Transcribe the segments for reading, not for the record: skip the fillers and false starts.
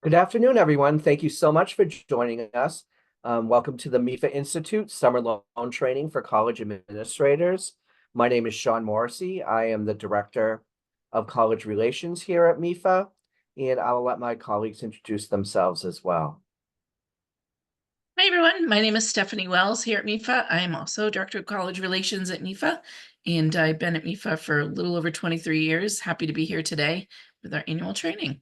Good afternoon, everyone. Thank you so much for joining us. Welcome to the MEFA Institute Summer Loan Training for College Administrators. My name is Sean Morrissey. I am the Director of College Relations here at MEFA, and I will let my colleagues introduce themselves as well. Hi, everyone. My name is Stephanie Wells here at MEFA. I am also Director of College Relations at MEFA, and I've been at MEFA for a little over 23 years. Happy to be here today with our annual training.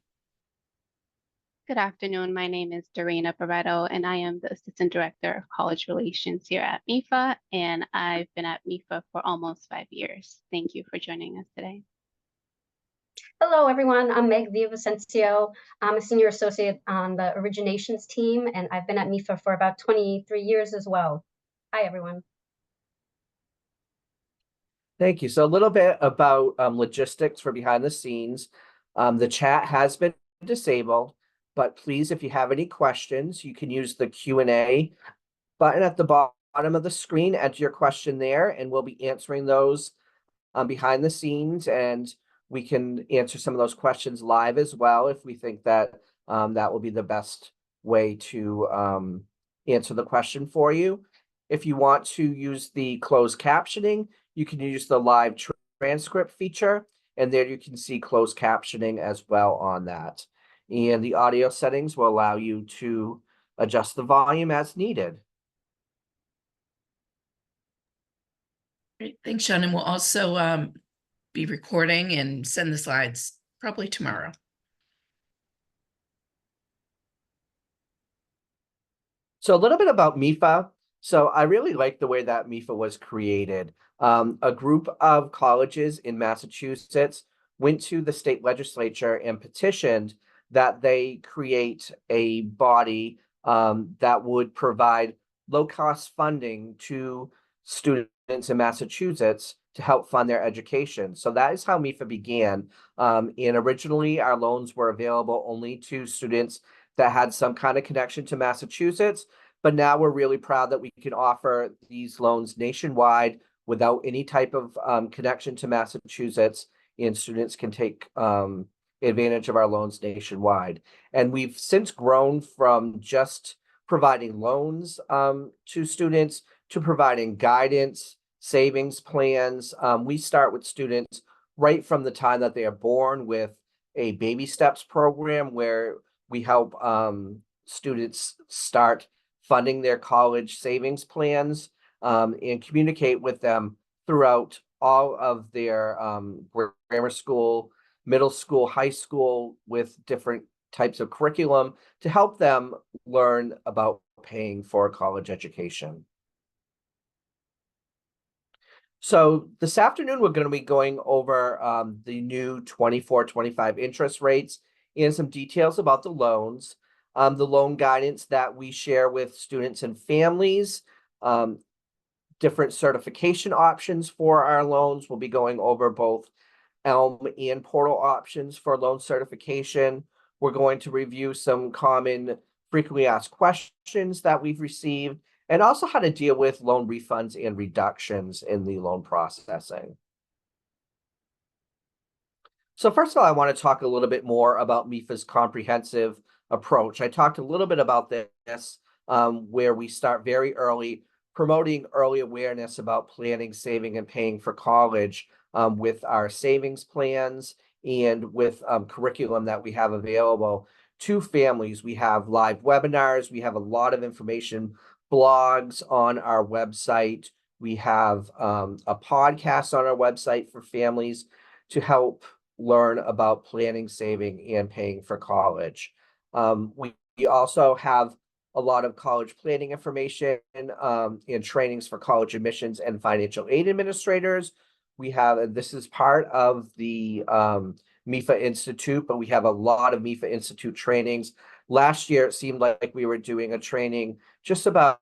Good afternoon. My name is Dorena Barreto, and I am the Assistant Director of College Relations here at MEFA, and I've been at MEFA for almost 5 years. Thank you for joining us today. Hello, everyone. I'm Meg Villavicencio. I'm a Senior Associate on the Originations team, and I've been at MEFA for about 23 years as well. Hi, everyone. Thank you. So a little bit about logistics for behind the scenes. The chat has been disabled, but please, if you have any questions, you can use the Q&A button at the bottom of the screen, enter your question there, and we'll be answering those behind the scenes, and we can answer some of those questions live as well if we think that that will be the best way to answer the question for you. If you want to use the closed captioning, you can use the live transcript feature, and there you can see closed captioning as well on that. And the audio settings will allow you to adjust the volume as needed. Great. Thanks, Sean. And we'll also be recording and send the slides probably tomorrow. So a little bit about MEFA. So I really like the way that MEFA was created. A group of colleges in Massachusetts went to the state legislature and petitioned that they create a body that would provide low-cost funding to students in Massachusetts to help fund their education. So that is how MEFA began. And originally, our loans were available only to students that had some kind of connection to Massachusetts. But now we're really proud that we can offer these loans nationwide without any type of connection to Massachusetts, and students can take advantage of our loans nationwide. And we've since grown from just providing loans to students to providing guidance, savings plans. We start with students right from the time that they are born with a baby steps program where we help students start funding their college savings plans and communicate with them throughout all of their grammar school, middle school, high school, with different types of curriculum to help them learn about paying for a college education. So this afternoon, we're going to be going over the new 24-25 interest rates and some details about the loans, the loan guidance that we share with students and families, different certification options for our loans. We'll be going over both ELM and portal options for loan certification. We're going to review some common frequently asked questions that we've received, and also how to deal with loan refunds and reductions in the loan processing. So first of all, I want to talk a little bit more about MEFA's comprehensive approach. I talked a little bit about this, where we start very early, promoting early awareness about planning, saving, and paying for college with our savings plans and with curriculum that we have available to families. We have live webinars. We have a lot of information, blogs on our website. We have a podcast on our website for families to help learn about planning, saving, and paying for college. We also have a lot of college planning information and trainings for college admissions and financial aid administrators. We have, this is part of the MEFA Institute, but we have a lot of MEFA Institute trainings. Last year, it seemed like we were doing a training just about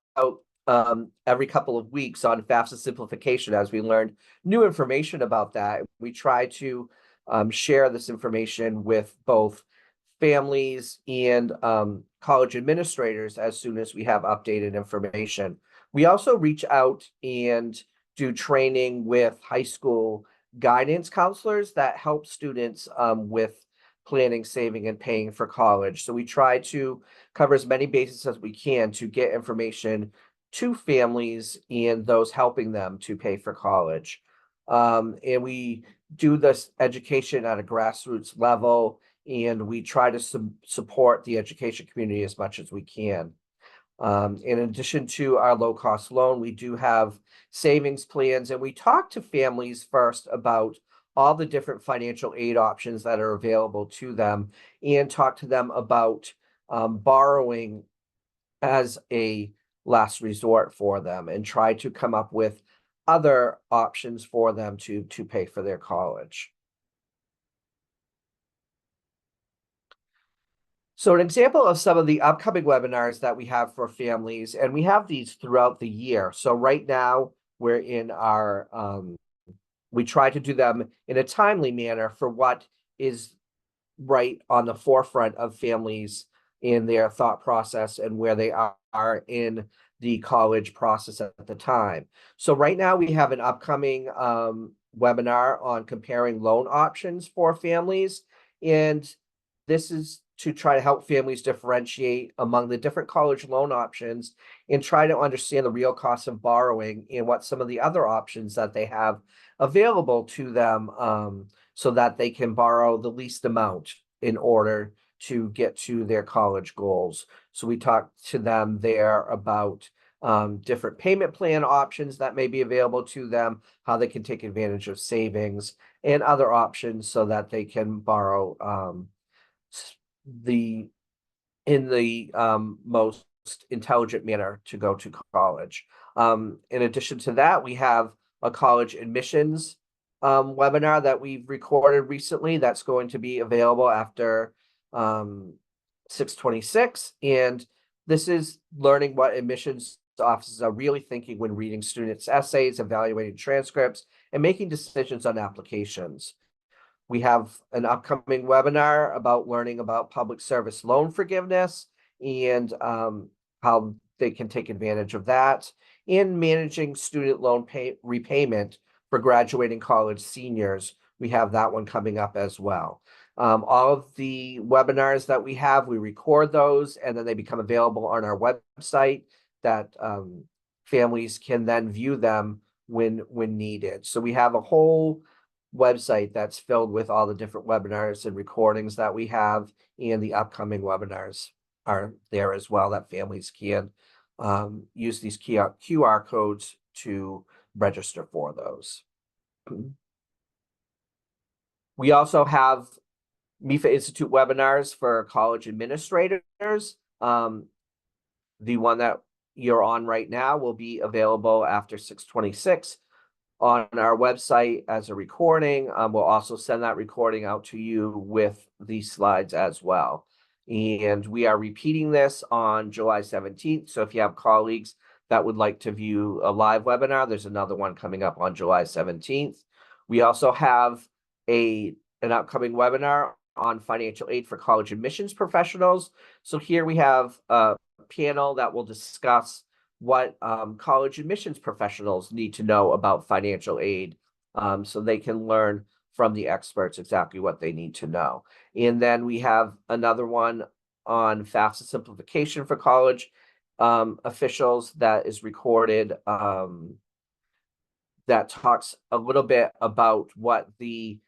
every couple of weeks on FAFSA simplification as we learned new information about that. We try to share this information with both families and college administrators as soon as we have updated information. We also reach out and do training with high school guidance counselors that help students with planning, saving, and paying for college. So we try to cover as many bases as we can to get information to families and those helping them to pay for college. And we do this education at a grassroots level, and we try to support the education community as much as we can. In addition to our low-cost loan, we do have savings plans, and we talk to families first about all the different financial aid options that are available to them, and talk to them about borrowing as a last resort for them, and try to come up with other options for them to pay for their college. So an example of some of the upcoming webinars that we have for families, and we have these throughout the year. So right now we're in our, we try to do them in a timely manner for what is right on the forefront of families in their thought process and where they are in the college process at the time. So right now we have an upcoming webinar on comparing loan options for families. And this is to try to help families differentiate among the different college loan options and try to understand the real cost of borrowing and what some of the other options that they have available to them, so that they can borrow the least amount in order to get to their college goals. So we talked to them there about different payment plan options that may be available to them, how they can take advantage of savings and other options so that they can borrow in the most intelligent manner to go to college. In addition to that, we have a college admissions webinar that we've recorded recently that's going to be available after 6/26. And this is learning what admissions offices are really thinking when reading students' essays, evaluating transcripts, and making decisions on applications. We have an upcoming webinar about learning about public service loan forgiveness and how they can take advantage of that, in managing student loan repayment for graduating college seniors. We have that one coming up as well. All of the webinars that we have, we record those and then they become available on our website that families can then view them when needed. So we have a whole website that's filled with all the different webinars and recordings that we have, and the upcoming webinars are there as well that families can use these QR codes to register for those. We also have MEFA Institute webinars for college administrators. The one that you're on right now will be available after 6/26 on our website as a recording. We'll also send that recording out to you with these slides as well. And we are repeating this on July 17th. So if you have colleagues that would like to view a live webinar, there's another one coming up on July 17th. We also have an upcoming webinar on financial aid for college admissions professionals. So here we have a panel that will discuss what college admissions professionals need to know about financial aid, so they can learn from the experts exactly what they need to know. And then we have another one on FAFSA simplification for college officials that is recorded, that talks a little bit about what the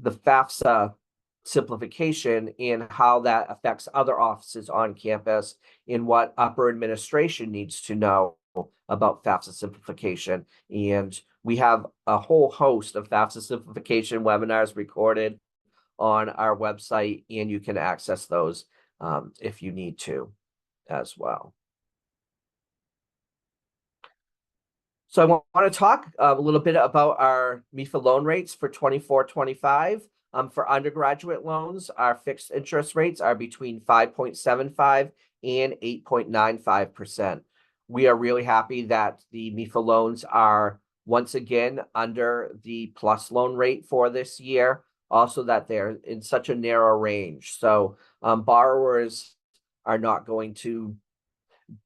FAFSA simplification and how that affects other offices on campus, and what upper administration needs to know about FAFSA simplification. And we have a whole host of FAFSA simplification webinars recorded on our website, and you can access those if you need to as well. So I want to talk a little bit about our MEFA loan rates for 24-25. For undergraduate loans, our fixed interest rates are between 5.75 and 8.95%. We are really happy that the MEFA loans are once again under the plus loan rate for this year. Also that they're in such a narrow range. So borrowers are not going to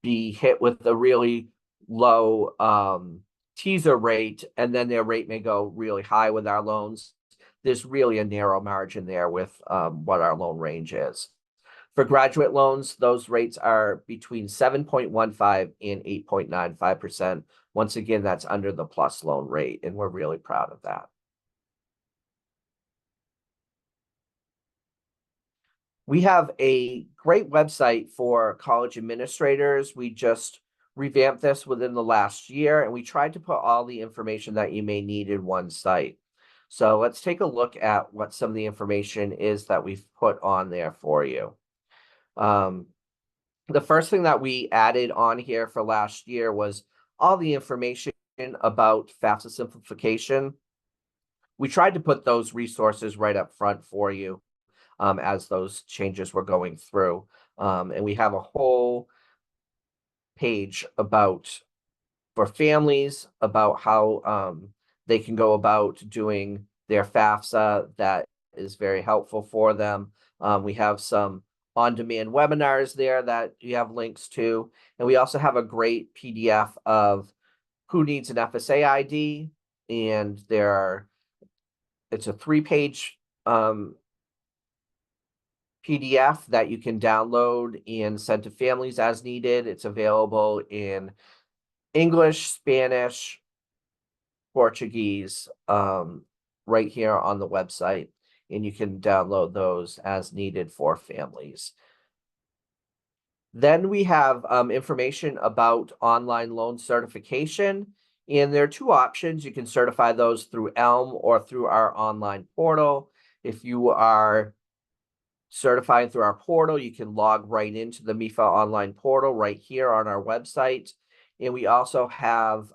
be hit with a really low teaser rate, and then their rate may go really high with our loans. there's really a narrow margin there with what our loan range is. For graduate loans, those rates are between 7.15 and 8.95%. Once again, that's under the plus loan rate, and we're really proud of that. We have a great website for college administrators. We just revamped this within the last year, and we tried to put all the information that you may need in one site. So let's take a look at what some of the information is that we've put on there for you. The first thing that we added on here for last year was all the information about FAFSA simplification. We tried to put those resources right up front for you as those changes were going through. And we have a whole page for families about how they can go about doing their FAFSA that is very helpful for them. We have some on-demand webinars there that you have links to. And we also have a great PDF of who needs an FSA ID. And it's a 3-page PDF that you can download and send to families as needed. It's available in English, Spanish, Portuguese, right here on the website, and you can download those as needed for families. Then we have information about online loan certification, and there are 2 options. You can certify those through ELM or through our online portal. If you are certifying through our portal, you can log right into the MEFA online portal right here on our website. And we also have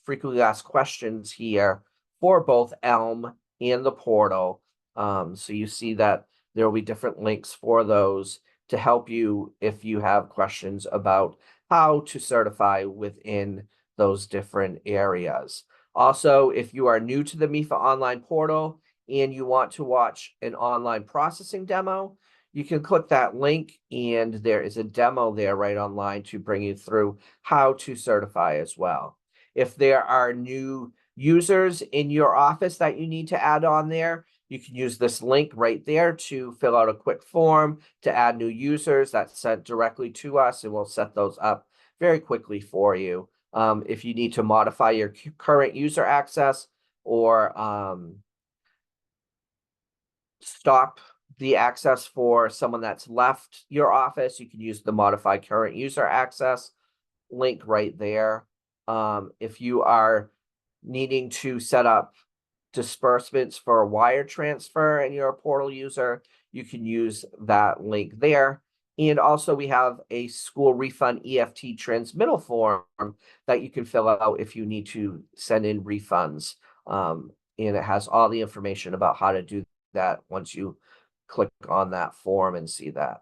frequently asked questions here for both ELM and the portal. So you see that there will be different links for those to help you if you have questions about how to certify within those different areas. Also, if you are new to the MEFA online portal and you want to watch an online processing demo, you can click that link, and there is a demo there right online to bring you through how to certify as well. If there are new users in your office that you need to add on there, you can use this link right there to fill out a quick form to add new users. That's sent directly to us, and we'll set those up very quickly for you. If you need to modify your current user access or stop the access for someone that's left your office, you can use the modify current user access link right there. If you are needing to set up disbursements for a wire transfer and you're a portal user, you can use that link there. And also we have a school refund EFT transmittal form that you can fill out if you need to send in refunds. And it has all the information about how to do that once you click on that form and see that.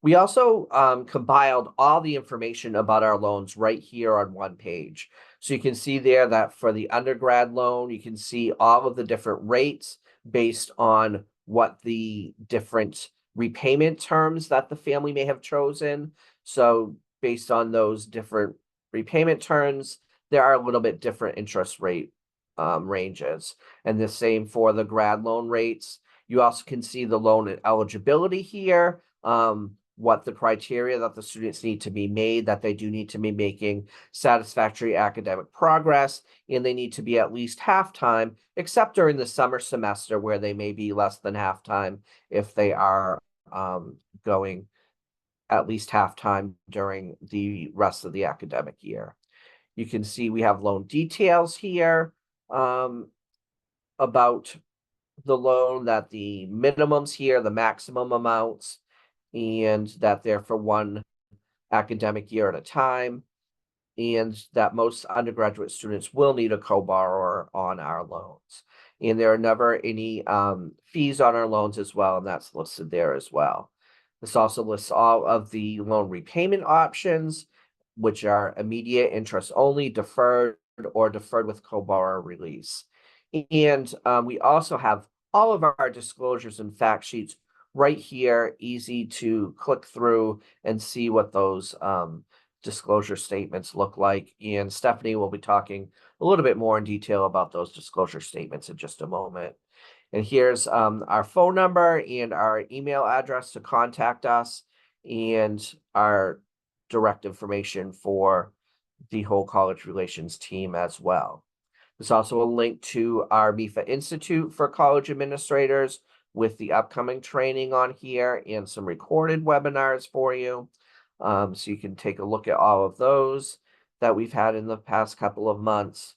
We also compiled all the information about our loans right here on one page. So you can see there that for the undergrad loan, you can see all of the different rates based on what the different repayment terms that the family may have chosen. So based on those different repayment terms, there are a little bit different interest rate ranges. And the same for the grad loan rates. You also can see the loan eligibility here, what the criteria that the students need to be made, that they do need to be making satisfactory academic progress, and they need to be at least half-time, except during the summer semester where they may be less than half-time if they are going at least half-time during the rest of the academic year. You can see we have loan details here about the loan, that the minimums here, the maximum amounts, and that they're for one academic year at a time, and that most undergraduate students will need a co-borrower on our loans. And there are never any fees on our loans as well, and that's listed there as well. This also lists all of the loan repayment options, which are immediate, interest only, deferred, or deferred with co-borrower release. And we also have all of our disclosures and fact sheets right here, easy to click through and see what those disclosure statements look like. And Stephanie will be talking a little bit more in detail about those disclosure statements in just a moment. And here's our phone number and our email address to contact us, and our direct information for the whole college relations team as well. There's also a link to our MEFA Institute for college administrators with the upcoming training on here and some recorded webinars for you. So you can take a look at all of those that we've had in the past couple of months.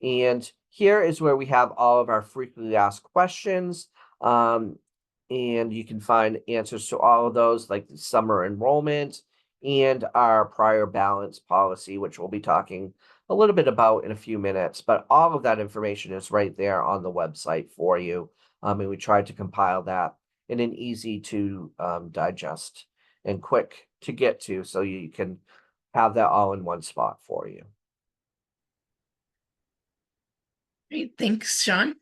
And here is where we have all of our frequently asked questions. And you can find answers to all of those, like the summer enrollment and our prior balance policy, which we'll be talking a little bit about in a few minutes. But all of that information is right there on the website for you. And we tried to compile that in an easy to digest and quick to get to, so you can have that all in one spot for you. Great, thanks, Sean.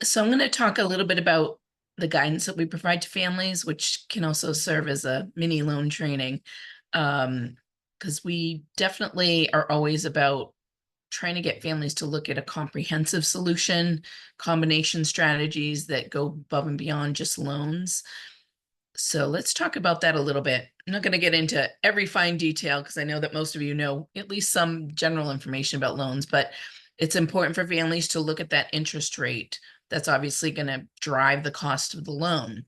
So I'm going to talk a little bit about the guidance that we provide to families, which can also serve as a mini loan training, because we definitely are always about trying to get families to look at a comprehensive solution, combination strategies that go above and beyond just loans. So let's talk about that a little bit. I'm not going to get into every fine detail because I know that most of you know at least some general information about loans, but it's important for families to look at that interest rate. That's obviously going to drive the cost of the loan,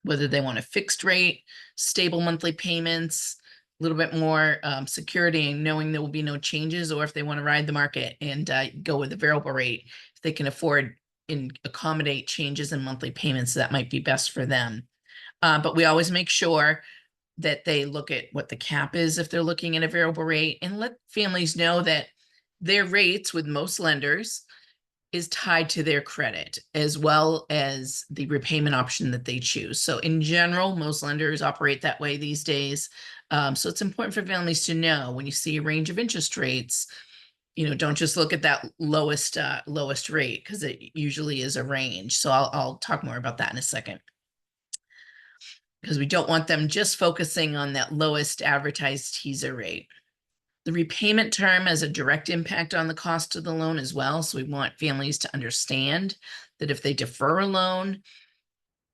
whether they want a fixed rate, stable monthly payments, a little bit more security and knowing there will be no changes, or if they want to ride the market and go with the variable rate, if they can afford and accommodate changes in monthly payments, that might be best for them. But we always make sure that they look at what the cap is if they're looking at a variable rate, and let families know that their rates with most lenders is tied to their credit as well as the repayment option that they choose. So in general, most lenders operate that way these days. So it's important for families to know when you see a range of interest rates, don't just look at that lowest rate, because it usually is a range. So I'll talk more about that in a second, because we don't want them just focusing on that lowest advertised teaser rate. The repayment term has a direct impact on the cost of the loan as well. So we want families to understand that if they defer a loan,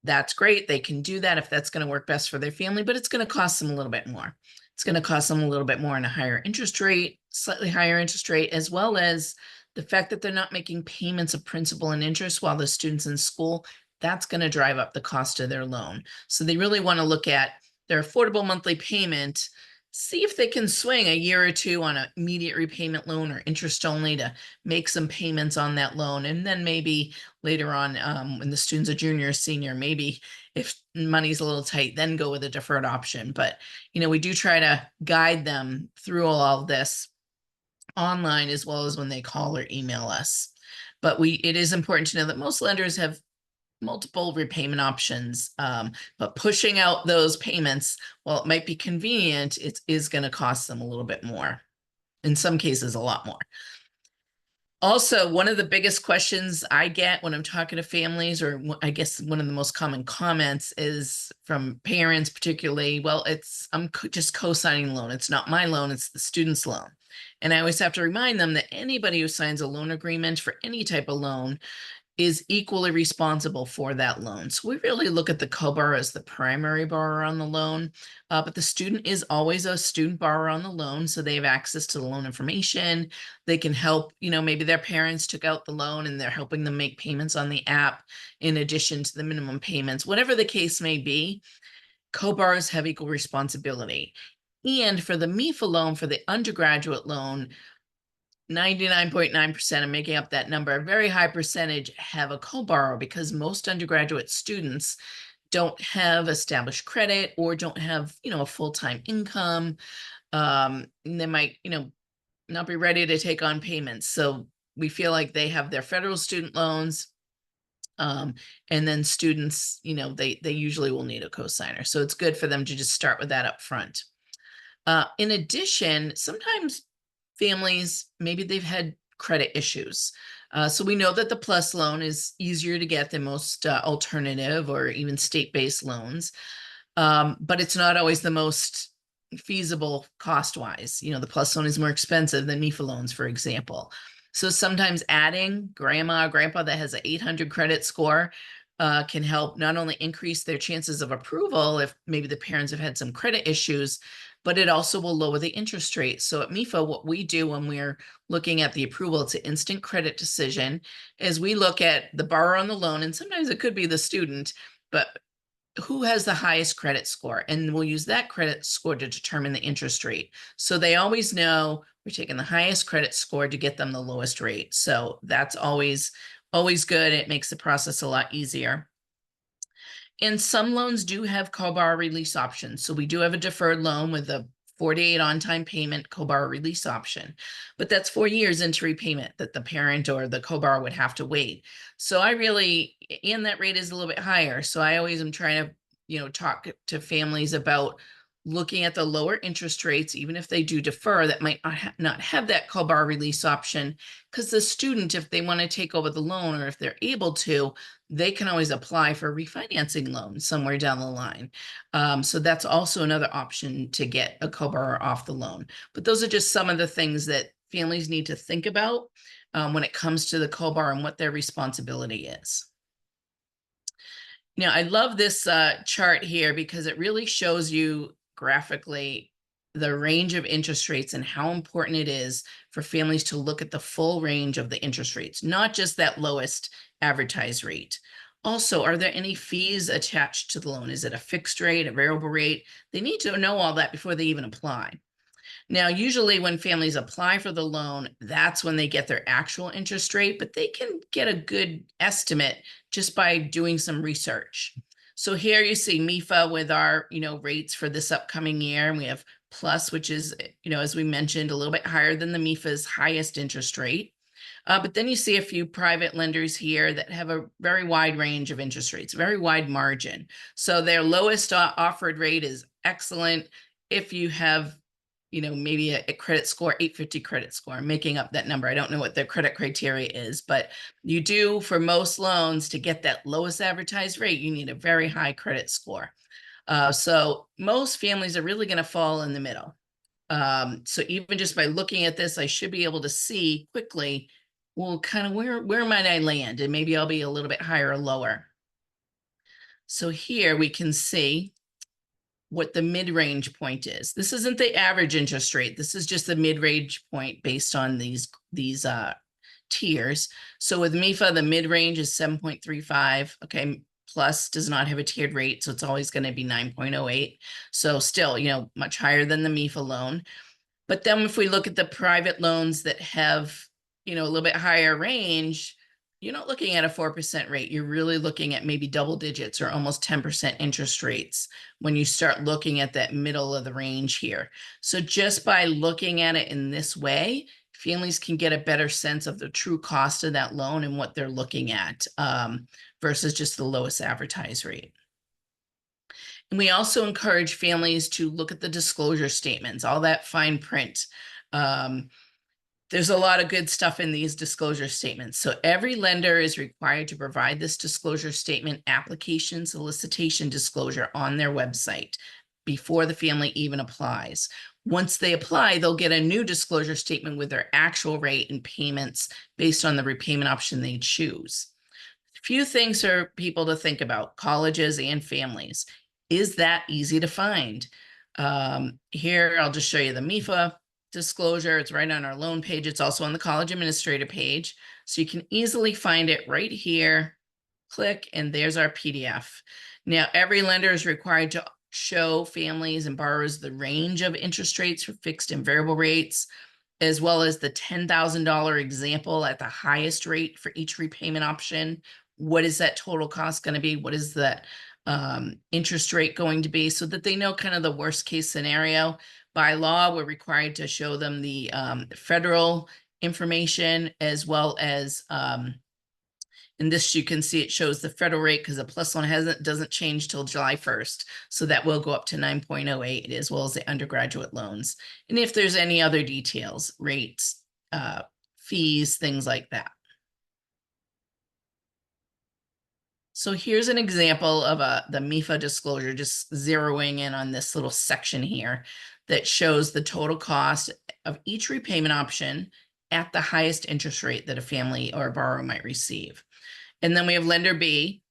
that's great. They can do that if that's going to work best for their family, but it's going to cost them a little bit more. It's going to cost them a little bit more in a higher interest rate, slightly higher interest rate, as well as the fact that they're not making payments of principal and interest while the student's in school. That's going to drive up the cost of their loan. So they really want to look at their affordable monthly payment, see if they can swing a year or two on an immediate repayment loan or interest only to make some payments on that loan. And then maybe later on, when the student's a junior or senior, maybe if money's a little tight, then go with a deferred option. But, we do try to guide them through all of this online as well as when they call or email us. But it is important to know that most lenders have multiple repayment options, but pushing out those payments, while it might be convenient, it is going to cost them a little bit more. In some cases, a lot more. Also, one of the biggest questions I get when I'm talking to families, or I guess one of the most common comments, is from parents particularly, well, I'm just co-signing the loan. It's not my loan, it's the student's loan. And I always have to remind them that anybody who signs a loan agreement for any type of loan is equally responsible for that loan. So we really look at the co-borrower as the primary borrower on the loan, but the student is always a student borrower on the loan. So they have access to the loan information. They can help, maybe their parents took out the loan and they're helping them make payments on the app in addition to the minimum payments. Whatever the case may be, co-borrowers have equal responsibility. And for the MEFA loan, for the undergraduate loan, 99.9%, I'm making up that number, a very high percentage have a co-borrow, because most undergraduate students don't have established credit or don't have, a full-time income. They might, not be ready to take on payments. So we feel like they have their federal student loans. And then students, they usually will need a co-signer. So it's good for them to just start with that up front. In addition, sometimes families, maybe they've had credit issues. So we know that the PLUS loan is easier to get than most alternative or even state-based loans, but it's not always the most feasible cost-wise. The PLUS loan is more expensive than MEFA loans, for example. So sometimes adding grandma or grandpa that has an 800 credit score can help not only increase their chances of approval if maybe the parents have had some credit issues, but it also will lower the interest rate. So at MEFA, what we do when we're looking at the approval, it's an instant credit decision, is we look at the borrower on the loan, and sometimes it could be the student, but who has the highest credit score, and we'll use that credit score to determine the interest rate. So they always know we're taking the highest credit score to get them the lowest rate. So that's always good. It makes the process a lot easier. And some loans do have co-borrow release options. So we do have a deferred loan with a 48 on-time payment co-borrow release option, but that's 4 years into repayment that the parent or the co-borrower would have to wait. So and that rate is a little bit higher. So I always am trying to, talk to families about looking at the lower interest rates, even if they do defer, that might not have that co-borrow release option, because the student, if they want to take over the loan or if they're able to, they can always apply for a refinancing loan somewhere down the line. So that's also another option to get a co-borrower off the loan. But those are just some of the things that families need to think about when it comes to the co-borrower and what their responsibility is. Now, I love this chart here because it really shows you graphically the range of interest rates and how important it is for families to look at the full range of the interest rates, not just that lowest advertised rate. Also, are there any fees attached to the loan? Is it a fixed rate, a variable rate? They need to know all that before they even apply. Now, usually when families apply for the loan, that's when they get their actual interest rate, but they can get a good estimate just by doing some research. So here you see MEFA with our, rates for this upcoming year. And we have Plus, which is, as we mentioned, a little bit higher than the MEFA's highest interest rate. But then you see a few private lenders here that have a very wide range of interest rates, very wide margin. So their lowest offered rate is excellent if you have maybe a credit score, 850 credit score. I'm making up that number. I don't know what their credit criteria is, but you do for most loans to get that lowest advertised rate, you need a very high credit score. So most families are really going to fall in the middle. So even just by looking at this, I should be able to see quickly, well, kind of where might I land? And maybe I'll be a little bit higher or lower. So here we can see what the mid-range point is. This isn't the average interest rate. This is just the mid-range point based on these tiers. So with MEFA, the mid-range is 7.35. Okay, Plus does not have a tiered rate, so it's always going to be 9.08. So still, much higher than the MEFA loan. But then if we look at the private loans that have, a little bit higher range, you're not looking at a 4% rate. You're really looking at maybe double digits or almost 10% interest rates when you start looking at that middle of the range here. So just by looking at it in this way, families can get a better sense of the true cost of that loan and what they're looking at versus just the lowest advertised rate. And we also encourage families to look at the disclosure statements, all that fine print. There's a lot of good stuff in these disclosure statements. So every lender is required to provide this disclosure statement application solicitation disclosure on their website before the family even applies. Once they apply, they'll get a new disclosure statement with their actual rate and payments based on the repayment option they choose. A few things for people to think about, colleges and families. Is that easy to find? Here, I'll just show you the MEFA disclosure. It's right on our loan page. It's also on the college administrator page. So you can easily find it right here. Click, and there's our PDF. Now, every lender is required to show families and borrowers the range of interest rates for fixed and variable rates, as well as the $10,000 example at the highest rate for each repayment option. What is that total cost going to be? What is that interest rate going to be, so that they know kind of the worst case scenario. By law, we're required to show them the federal information, as well as in this, you can see it shows the federal rate because the Plus loan doesn't change till July 1st. So that will go up to 9.08, as well as the undergraduate loans. And if there's any other details, rates, fees, things like that. So here's an example of the MEFA disclosure, just zeroing in on this little section here that shows the total cost of each repayment option at the highest interest rate that a family or a borrower might receive. And then we have lender B,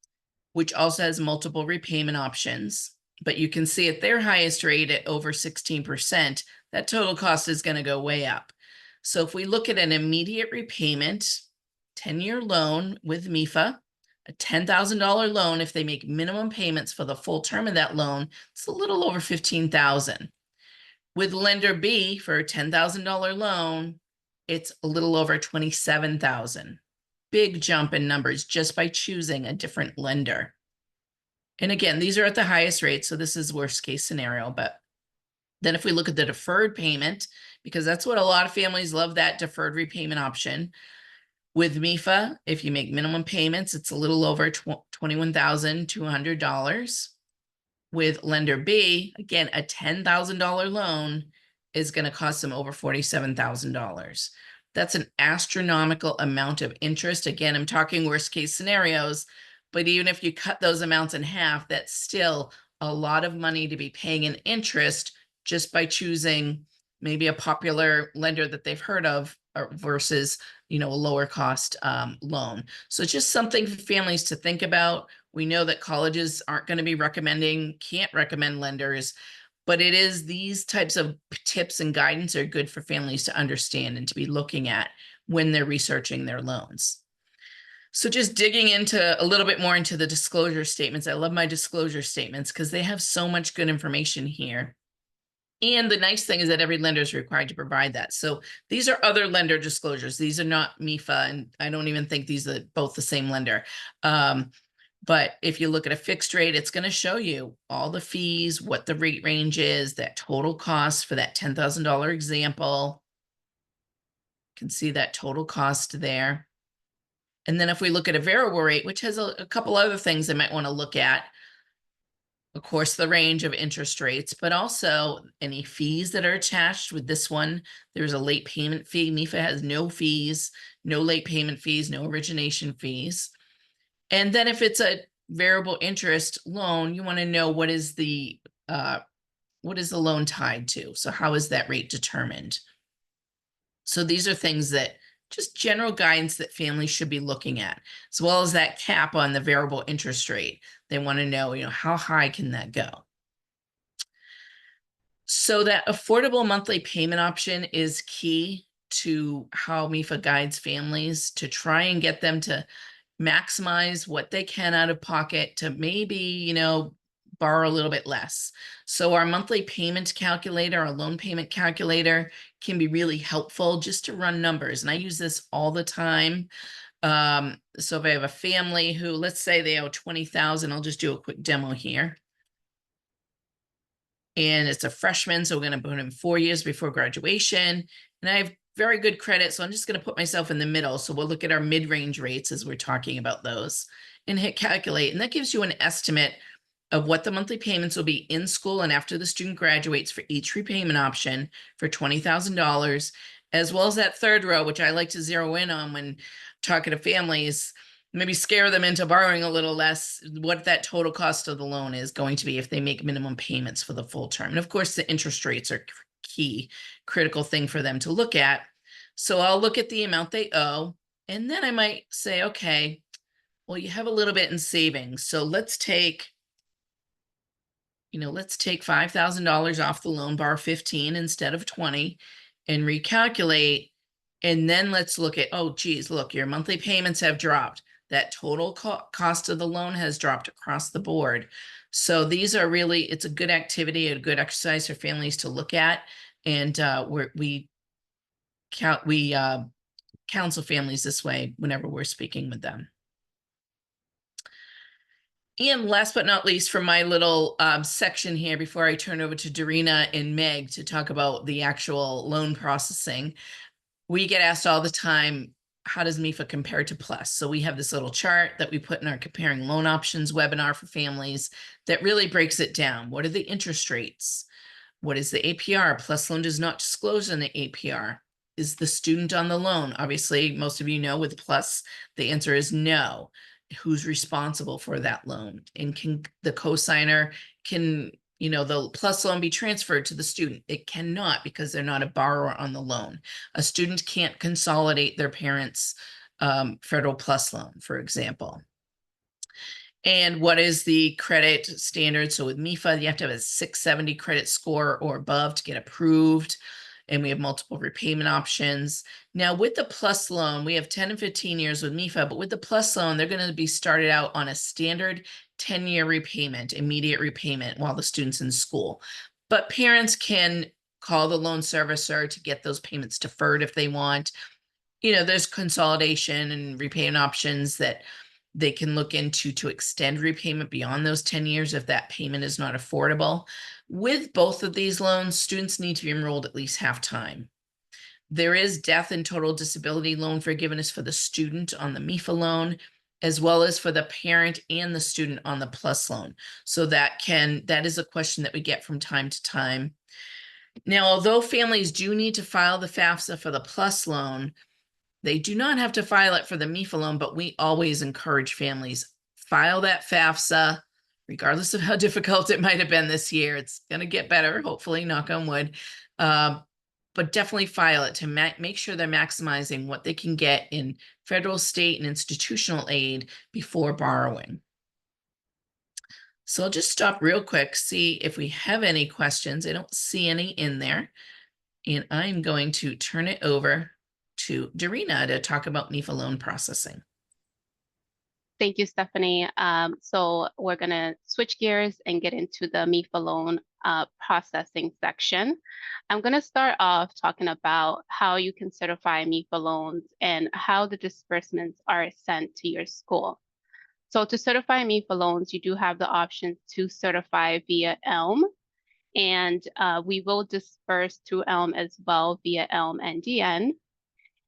which also has multiple repayment options. But you can see at their highest rate at over 16%, that total cost is going to go way up. So if we look at an immediate repayment, 10-year loan with MEFA, a $10,000 loan, if they make minimum payments for the full term of that loan, it's a little over $15,000. With lender B for a $10,000 loan, it's a little over $27,000. Big jump in numbers just by choosing a different lender. And again, these are at the highest rate, so this is worst case scenario. But then if we look at the deferred payment, because that's what a lot of families love, that deferred repayment option. With MEFA, if you make minimum payments, it's a little over $21,200. With lender B, again, a $10,000 loan is going to cost them over $47,000. That's an astronomical amount of interest. Again, I'm talking worst case scenarios, but even if you cut those amounts in half, that's still a lot of money to be paying in interest just by choosing maybe a popular lender that they've heard of versus, a lower cost loan. So it's just something for families to think about. We know that colleges aren't going to be can't recommend lenders, but it is these types of tips and guidance are good for families to understand and to be looking at when they're researching their loans. So just digging into a little bit more into the disclosure statements. I love my disclosure statements because they have so much good information here. And the nice thing is that every lender is required to provide that. So these are other lender disclosures. These are not MEFA, and I don't even think these are both the same lender. But if you look at a fixed rate, it's going to show you all the fees, what the rate range is, that total cost for that $10,000 example. You can see that total cost there. And then if we look at a variable rate, which has a couple other things I might want to look at, of course, the range of interest rates, but also any fees that are attached with this one. There's a late payment fee. MEFA has no fees, no late payment fees, no origination fees. And then if it's a variable interest loan, you want to know what is the loan tied to? So how is that rate determined? So these are things that just general guidance that families should be looking at, as well as that cap on the variable interest rate. They want to know, how high can that go? So that affordable monthly payment option is key to how MEFA guides families to try and get them to maximize what they can out of pocket to maybe, borrow a little bit less. So our monthly payment calculator, our loan payment calculator can be really helpful just to run numbers. And I use this all the time. So if I have a family who, let's say they owe $20,000, I'll just do a quick demo here. And it's a freshman, so we're going to put him 4 years before graduation. And I have very good credit, so I'm just going to put myself in the middle. So we'll look at our mid-range rates as we're talking about those and hit calculate. And that gives you an estimate of what the monthly payments will be in school and after the student graduates for each repayment option for $20,000, as well as that third row, which I like to zero in on when talking to families, maybe scare them into borrowing a little less, what that total cost of the loan is going to be if they make minimum payments for the full term. And of course, the interest rates are key, critical thing for them to look at. So I'll look at the amount they owe, and then I might say, okay, well, you have a little bit in savings. So let's take $5,000 off the loan, borrow 15 instead of 20 and recalculate. And then let's look at, oh, geez, look, your monthly payments have dropped. That total cost of the loan has dropped across the board. So these are really, it's a good activity, a good exercise for families to look at. And we counsel families this way whenever we're speaking with them. And last but not least, for my little section here, before I turn over to Darina and Meg to talk about the actual loan processing, we get asked all the time, how does MEFA compare to PLUS? So we have this little chart that we put in our Comparing Loan Options webinar for families that really breaks it down. What are the interest rates? What is the APR? PLUS loan does not disclose in the APR. Is the student on the loan? Obviously, most of you know with PLUS, the answer is no. Who's responsible for that loan? And can the cosigner can you know, the PLUS loan be transferred to the student? It cannot, because they're not a borrower on the loan. A student can't consolidate their parents' federal PLUS loan, for example. And what is the credit standard? So with MEFA, you have to have a 670 credit score or above to get approved. And we have multiple repayment options. Now with the PLUS loan, we have 10 and 15 years with MEFA, but with the PLUS loan, they're going to be started out on a standard 10-year repayment, immediate repayment while the student's in school. But parents can call the loan servicer to get those payments deferred if they want. You know, there's consolidation and repayment options that they can look into to extend repayment beyond those 10 years if that payment is not affordable. With both of these loans, students need to be enrolled at least half-time. There is death and total disability loan forgiveness for the student on the MEFA loan, as well as for the parent and the student on the PLUS loan. So that is a question that we get from time to time. Now, although families do need to file the FAFSA for the PLUS loan, they do not have to file it for the MEFA loan, but we always encourage families, file that FAFSA, regardless of how difficult it might have been this year. It's going to get better, hopefully, knock on wood. But definitely file it to make sure they're maximizing what they can get in federal, state, and institutional aid before borrowing. So I'll just stop real quick, see if we have any questions. I don't see any in there. And I'm going to turn it over to Darina to talk about MEFA loan processing. Thank you, Stephanie. So we're going to switch gears and get into the MEFA loan processing section. I'm going to start off talking about how you can certify MEFA loans and how the disbursements are sent to your school. So to certify MEFA loans, you do have the option to certify via ELM, and we will disperse through ELM as well via ELM NDN.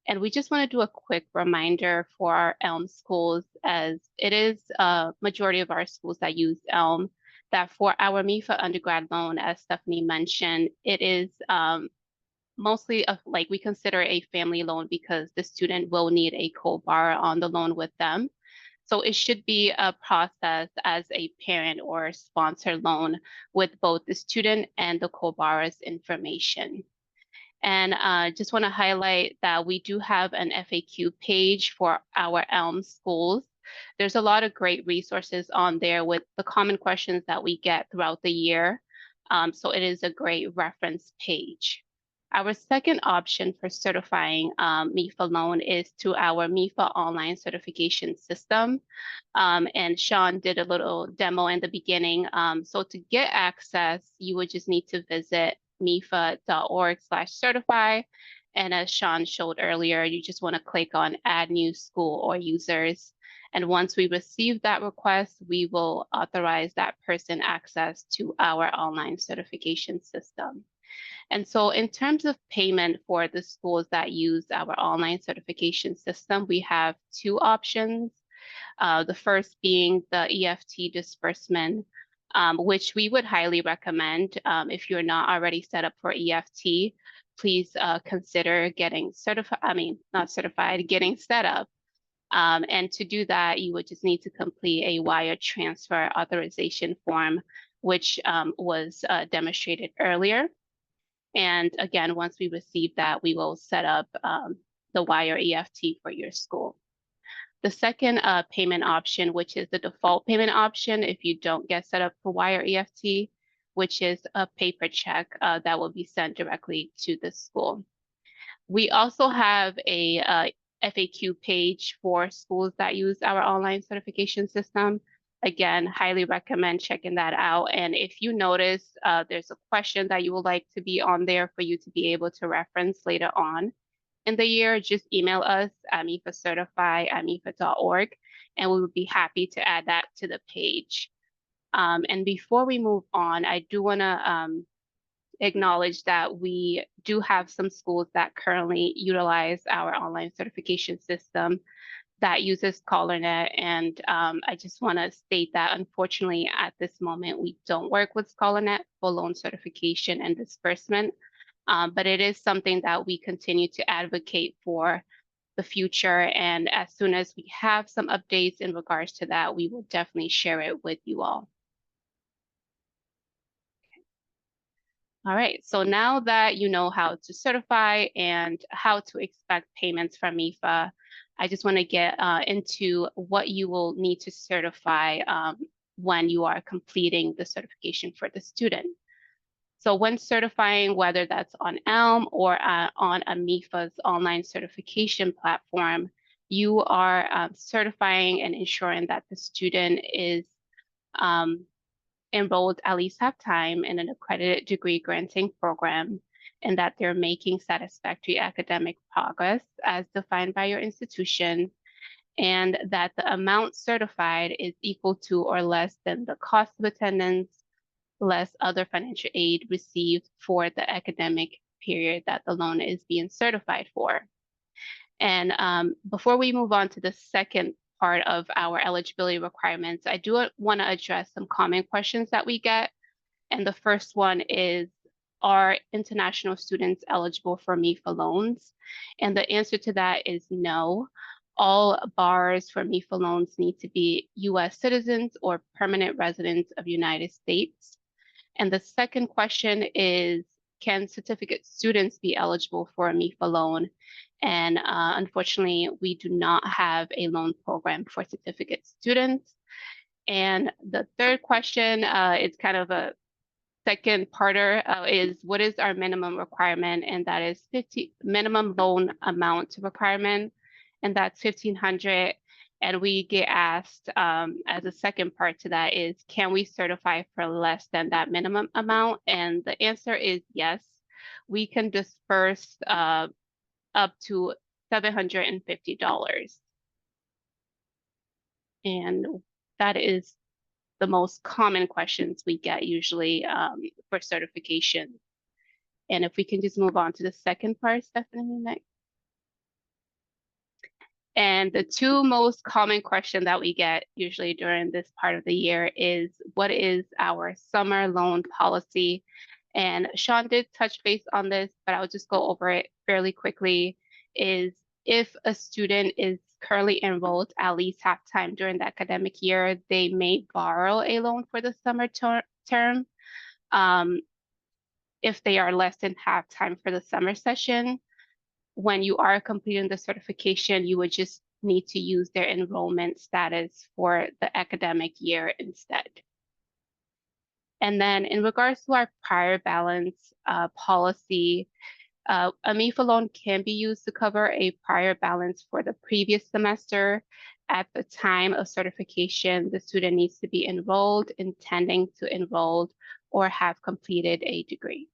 And we just want to do a quick reminder for our ELM schools, as it is a majority of our schools that use ELM, that for our MEFA undergrad loan, as Stephanie mentioned, it is mostly like we consider a family loan because the student will need a co-borrower on the loan with them. So it should be a process as a parent or sponsor loan with both the student and the co-borrower's information. And just want to highlight that we do have an FAQ page for our ELM schools. There's a lot of great resources on there with the common questions that we get throughout the year. So it is a great reference page. Our second option for certifying MEFA loan is to our MEFA online certification system. And Sean did a little demo in the beginning. So to get access, you would just need to visit mefa.org/certify. And as Sean showed earlier, you just want to click on add new school or users. And once we receive that request, we will authorize that person access to our online certification system. And so in terms of payment for the schools that use our online certification system, we have two options. The first being the EFT disbursement, which we would highly recommend. If you're not already set up for EFT, please consider getting getting set up. And to do that, you would just need to complete a wire transfer authorization form, which was demonstrated earlier. And again, once we receive that, we will set up the wire EFT for your school. The second payment option, which is the default payment option if you don't get set up for wire EFT, which is a paper check that will be sent directly to the school. We also have a FAQ page for schools that use our online certification system. Again, highly recommend checking that out. And if you notice there's a question that you would like to be on there for you to be able to reference later on in the year, just email us at mefacertify@mefa.org, and we would be happy to add that to the page. And before we move on, I do want to acknowledge that we do have some schools that currently utilize our online certification system that uses ScholarNet. And I just want to state that unfortunately at this moment, we don't work with ScholarNet for loan certification and disbursement, but it is something that we continue to advocate for the future. And as soon as we have some updates in regards to that, we will definitely share it with you all. All right, so now that you know how to certify and how to expect payments from MEFA, I just want to get into what you will need to certify when you are completing the certification for the student. So when certifying, whether that's on Elm or on a MEFA's online certification platform, you are certifying and ensuring that the student is enrolled at least half-time in an accredited degree granting program, and that they're making satisfactory academic progress as defined by your institution, and that the amount certified is equal to or less than the cost of attendance, less other financial aid received for the academic period that the loan is being certified for. And before we move on to the second part of our eligibility requirements, I do want to address some common questions that we get. And the first one is, are international students eligible for MEFA loans? And the answer to that is no. All borrowers for MEFA loans need to be US citizens or permanent residents of United States. And the second question is, can certificate students be eligible for a MEFA loan? And unfortunately, we do not have a loan program for certificate students. And the third question is kind of a second parter, is what is our minimum requirement? And that is minimum loan amount requirement, and that's $1,500. And we get asked as a second part to that is, can we certify for less than that minimum amount? And the answer is yes. We can disperse up to $750. And that is the most common questions we get usually for certification. And if we can just move on to the second part, Stephanie, next. And the two most common questions that we get usually during this part of the year is, what is our summer loan policy? And Sean did touch base on this, but I'll just go over it fairly quickly, is if a student is currently enrolled at least half-time during the academic year, they may borrow a loan for the summer term. If they are less than half-time for the summer session, when you are completing the certification, you would just need to use their enrollment status for the academic year instead. And then in regards to our prior balance policy, a MEFA loan can be used to cover a prior balance for the previous semester. At the time of certification, the student needs to be enrolled, intending to enroll, or have completed a degree.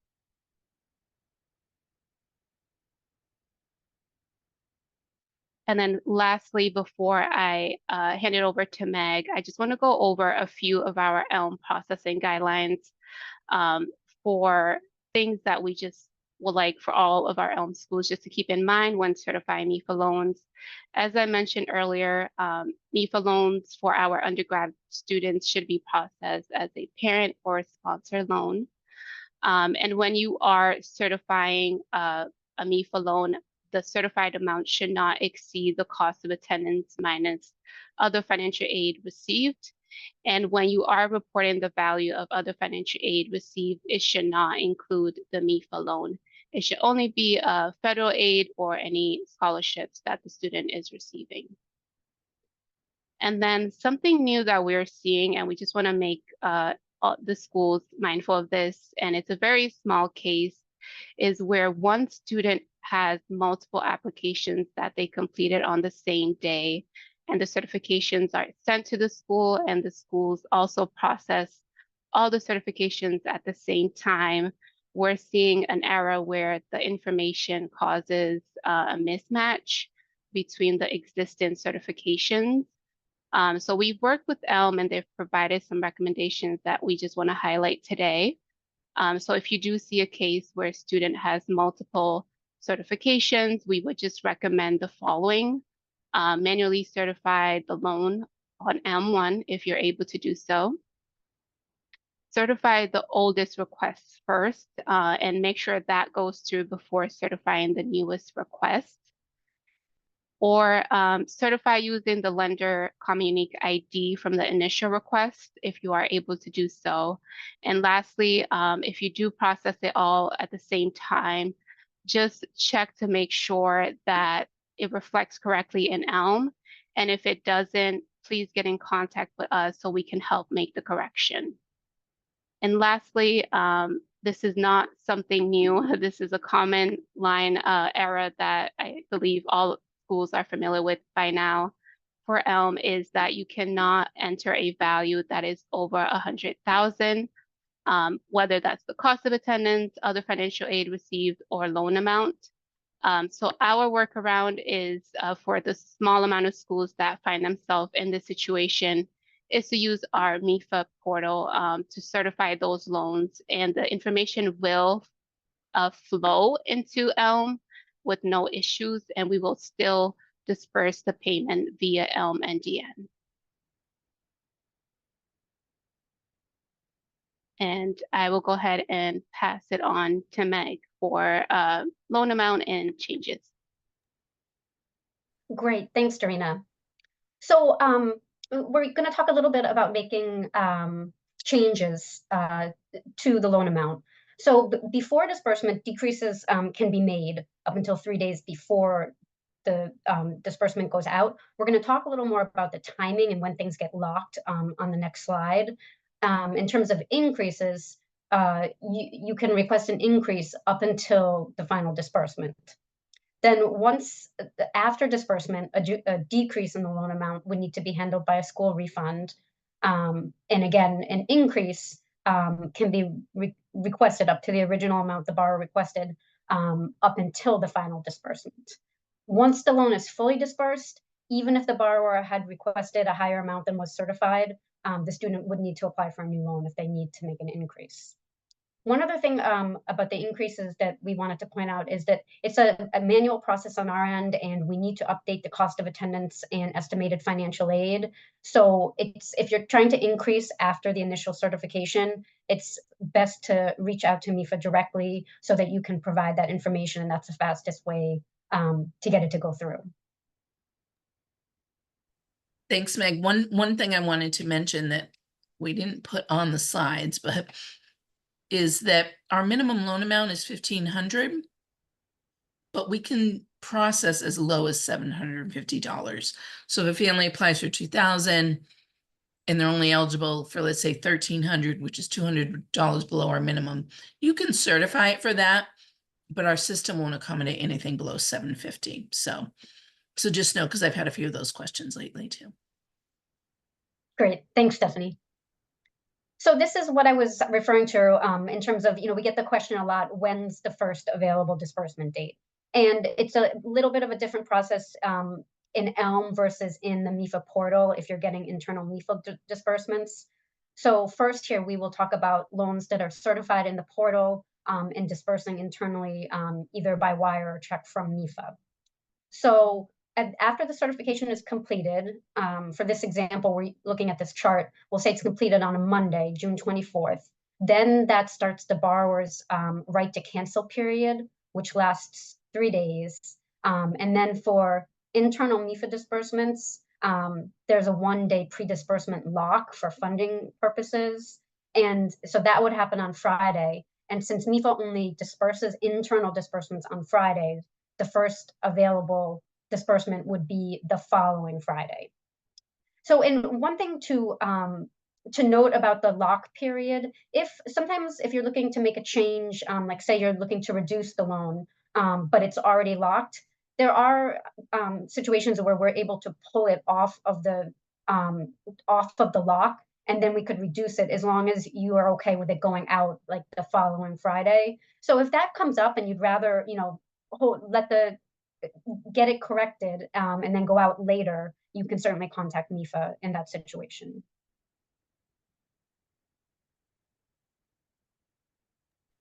And then lastly, before I hand it over to Meg, I just want to go over a few of our ELM processing guidelines for things that we just would like for all of our ELM schools just to keep in mind when certifying MEFA loans. As I mentioned earlier, MEFA loans for our undergrad students should be processed as a parent or sponsor loan. And when you are certifying a MEFA loan, the certified amount should not exceed the cost of attendance minus other financial aid received. And when you are reporting the value of other financial aid received, it should not include the MEFA loan. It should only be federal aid or any scholarships that the student is receiving. And then something new that we're seeing, and we just want to make the schools mindful of this, and it's a very small case, is where one student has multiple applications that they completed on the same day, and the certifications are sent to the school, and the schools also process all the certifications at the same time. We're seeing an error where the information causes a mismatch between the existing certifications. So we've worked with ELM, and they've provided some recommendations that we just want to highlight today. So if you do see a case where a student has multiple certifications, we would just recommend the following. Manually certify the loan on M1 if you're able to do so. Certify the oldest request first and make sure that goes through before certifying the newest request. or certify using the lender common unique ID from the initial request if you are able to do so. And lastly, if you do process it all at the same time, just check to make sure that it reflects correctly in Elm. And if it doesn't, please get in contact with us so we can help make the correction. And lastly, this is not something new. This is a common line error that I believe all schools are familiar with by now for Elm, is that you cannot enter a value that is over 100,000, whether that's the cost of attendance, other financial aid received, or loan amount. So our workaround is for the small amount of schools that find themselves in this situation is to use our MEFA portal to certify those loans, and the information will flow into Elm with no issues, and we will still disperse the payment via Elm NDN. And I will go ahead and pass it on to Meg for loan amount and changes. Great, thanks, Darina. So we're going to talk a little bit about making changes to the loan amount. So before disbursement, decreases can be made up until 3 days before the disbursement goes out. We're going to talk a little more about the timing and when things get locked on the next slide. In terms of increases, you can request an increase up until the final disbursement. Then once after disbursement, a decrease in the loan amount would need to be handled by a school refund. And again, an increase can be requested up to the original amount the borrower requested up until the final disbursement. Once the loan is fully disbursed, even if the borrower had requested a higher amount than was certified, the student would need to apply for a new loan if they need to make an increase. One other thing about the increases that we wanted to point out is that it's a manual process on our end, and we need to update the cost of attendance and estimated financial aid. So if you're trying to increase after the initial certification, it's best to reach out to MEFA directly so that you can provide that information, and that's the fastest way to get it to go through. Thanks, Meg. One thing I wanted to mention that we didn't put on the slides, but is that our minimum loan amount is $1,500, but we can process as low as $750. So if a family applies for $2,000 and they're only eligible for, let's say, $1,300, which is $200 below our minimum, you can certify it for that, but our system won't accommodate anything below $750. So just know, because I've had a few of those questions lately too. Great, thanks, Stephanie. So this is what I was referring to in terms of, we get the question a lot, when's the first available disbursement date? And it's a little bit of a different process in Elm versus in the MEFA portal if you're getting internal MEFA disbursements. So first here, we will talk about loans that are certified in the portal and dispersing internally either by wire or check from MEFA. So after the certification is completed, for this example, we're looking at this chart, we'll say it's completed on a Monday, June 24th. Then that starts the borrower's right to cancel period, which lasts 3 days. And then for internal MEFA disbursements, there's a 1-day pre-disbursement lock for funding purposes. And so that would happen on Friday. And since MEFA only disperses internal disbursements on Fridays, the first available disbursement would be the following Friday. So, and one thing to note about the lock period, sometimes if you're looking to make a change, like say you're looking to reduce the loan, but it's already locked, there are situations where we're able to pull it off of the lock, and then we could reduce it as long as you are okay with it going out like the following Friday. So if that comes up and you'd rather, get it corrected and then go out later, you can certainly contact MEFA in that situation.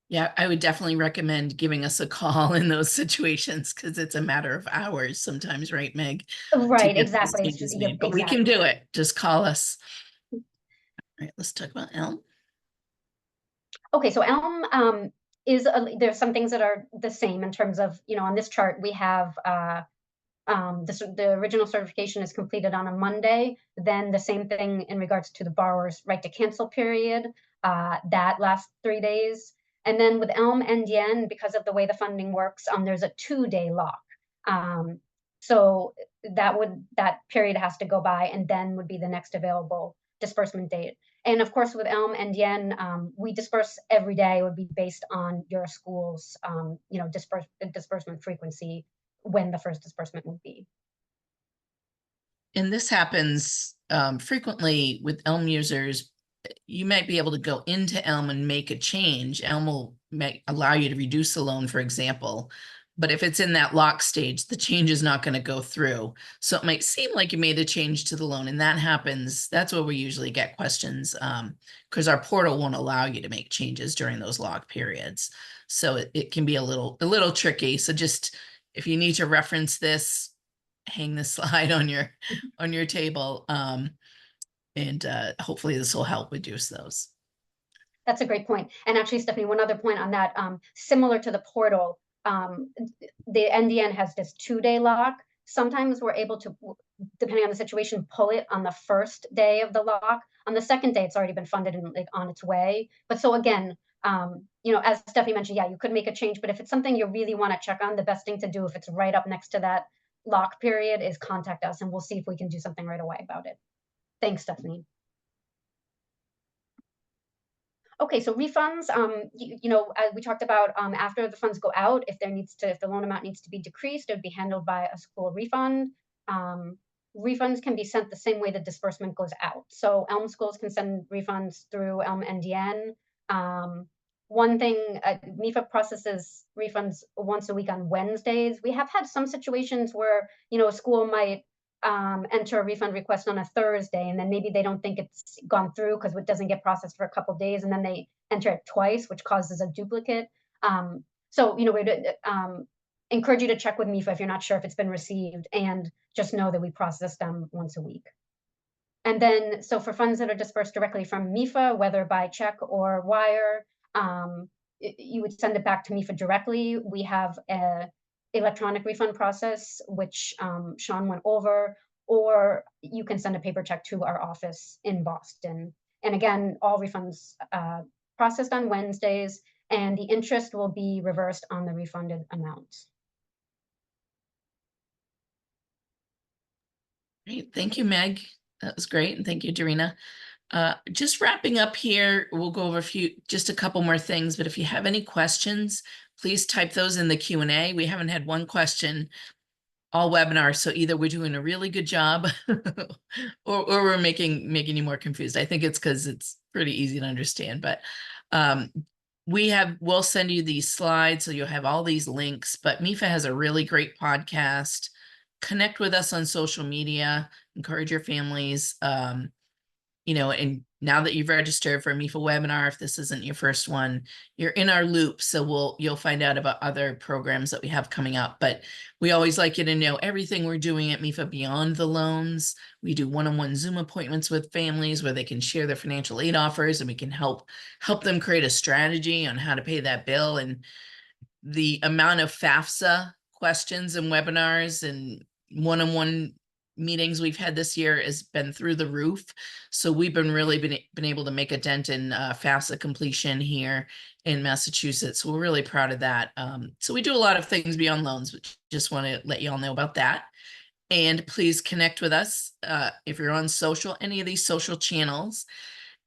Yeah, I would definitely recommend giving us a call in those situations because it's a matter of hours sometimes, right, Meg? Right, exactly. But we can do it. Just call us. All right, let's talk about Elm. Okay, so Elm there's some things that are the same in terms of, on this chart, we have the original certification is completed on a Monday, then the same thing in regards to the borrower's right to cancel period, that lasts 3 days. And then with Elm NDN, because of the way the funding works, there's a 2-day lock. So that period has to go by, and then would be the next available disbursement date. And of course, with Elm NDN, we disperse every day. It would be based on your school's, disbursement frequency, when the first disbursement would be. And this happens frequently with Elm users. You might be able to go into Elm and make a change. Elm may allow you to reduce the loan, for example. But if it's in that lock stage, the change is not going to go through. So it might seem like you made a change to the loan, and that happens. That's where we usually get questions, because our portal won't allow you to make changes during those lock periods. So it can be a little tricky. So just, if you need to reference this, hang the slide on your table, and hopefully this will help reduce those. That's a great point. And actually, Stephanie, one other point on that, similar to the portal, the NDN has this 2-day lock. Sometimes we're able to, depending on the situation, pull it on the first day of the lock. On the second day, it's already been funded and like on its way. But so again, as Stephanie mentioned, yeah, you could make a change, but if it's something you really want to check on, the best thing to do, if it's right up next to that lock period, is contact us, and we'll see if we can do something right away about it. Thanks, Stephanie. Okay, so refunds, we talked about after the funds go out, if the loan amount needs to be decreased, it would be handled by a school refund. Refunds can be sent the same way the disbursement goes out. So Elm schools can send refunds through Elm NDN. One thing, MEFA processes refunds once a week on Wednesdays. We have had some situations where, a school might enter a refund request on a Thursday, and then maybe they don't think it's gone through because it doesn't get processed for a couple of days, and then they enter it twice, which causes a duplicate. We'd encourage you to check with MEFA if you're not sure if it's been received, and just know that we process them once a week. And then, so for funds that are dispersed directly from MEFA, whether by check or wire, you would send it back to MEFA directly. We have a electronic refund process, which Sean went over, or you can send a paper check to our office in Boston. And again, all refunds processed on Wednesdays, and the interest will be reversed on the refunded amount. Great, thank you, Meg. That was great, and thank you, Darina. Just wrapping up here, we'll go over just a couple more things, but if you have any questions, please type those in the Q&A. We haven't had one question all webinar, so either we're doing a really good job or we're making you more confused. I think it's because it's pretty easy to understand, but we'll send you these slides, so you'll have all these links, but MEFA has a really great podcast. Connect with us on social media, encourage your families, and now that you've registered for a MEFA webinar, if this isn't your first one, you're in our loop. So you'll find out about other programs that we have coming up. But we always like you to know everything we're doing at MEFA beyond the loans. We do one-on-one Zoom appointments with families where they can share their financial aid offers, and we can help them create a strategy on how to pay that bill. And the amount of FAFSA questions and webinars and one-on-one meetings we've had this year has been through the roof. So we've been able to make a dent in FAFSA completion here in Massachusetts. We're really proud of that. So we do a lot of things beyond loans, but just want to let you all know about that. And please connect with us if you're on any of these social channels.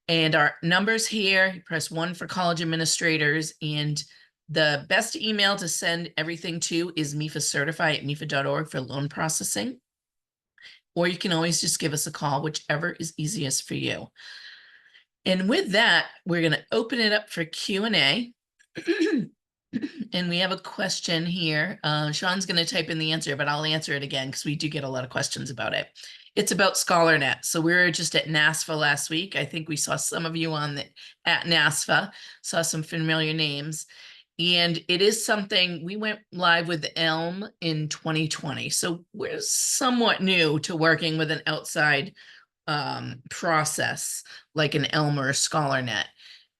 And our numbers here, you press 1 for college administrators, and the best email to send everything to is mefacertify@mefa.org for loan processing. Or you can always just give us a call, whichever is easiest for you. And with that, we're going to open it up for Q&A. And we have a question here. Sean's going to type in the answer, but I'll answer it again because we do get a lot of questions about it. It's about ScholarNet. So we were just at NASFA last week. I think we saw some of you at NASFA, saw some familiar names. And it is something, we went live with Elm in 2020. So we're somewhat new to working with an outside process like an Elm or a ScholarNet.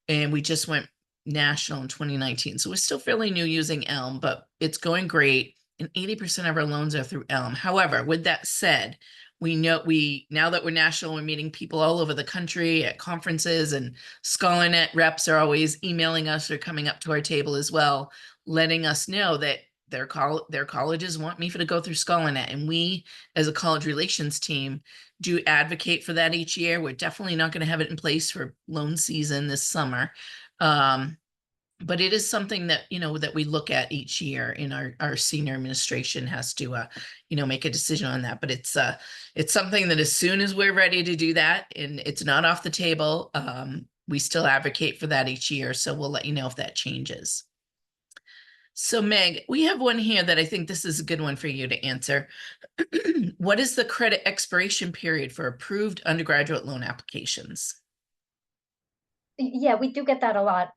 And we just went national in 2019. So we're still fairly new using Elm, but it's going great. and 80% of our loans are through Elm. However, with that said, we know now that we're national, we're meeting people all over the country at conferences, and ScholarNet reps are always emailing us or coming up to our table as well, letting us know that their colleges want MEFA to go through ScholarNet, and we, as a college relations team, do advocate for that each year. We're definitely not going to have it in place for loan season this summer. But it is something that, that we look at each year, and our senior administration has to, make a decision on that. But it's something that as soon as we're ready to do that, and it's not off the table, we still advocate for that each year. So we'll let you know if that changes. So Meg, we have one here that I think this is a good one for you to answer. What is the credit expiration period for approved undergraduate loan applications? Yeah, we do get that a lot.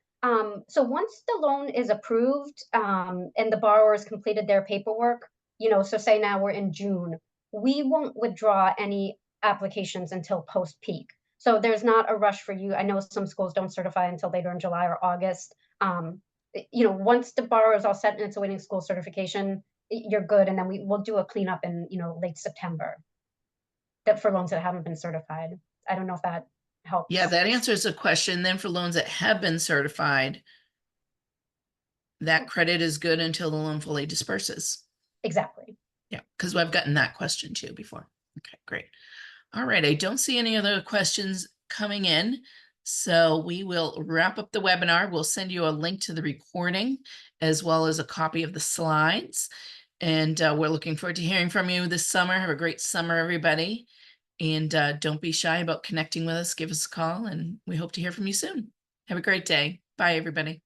So once the loan is approved, and the borrower has completed their paperwork, so say now we're in June, we won't withdraw any applications until post-peak. So there's not a rush for you. I know some schools don't certify until later in July or August. Once the borrower is all set and it's awaiting school certification, you're good. And then we'll do a cleanup in, late September for loans that haven't been certified. I don't know if that helps. Yeah, that answers the question. Then for loans that have been certified, that credit is good until the loan fully disperses. Exactly. Yeah, because I've gotten that question too before. Okay, great. All right, I don't see any other questions coming in. So we will wrap up the webinar. We'll send you a link to the recording as well as a copy of the slides. And we're looking forward to hearing from you this summer. Have a great summer, everybody. And don't be shy about connecting with us. Give us a call, and we hope to hear from you soon. Have a great day. Bye, everybody.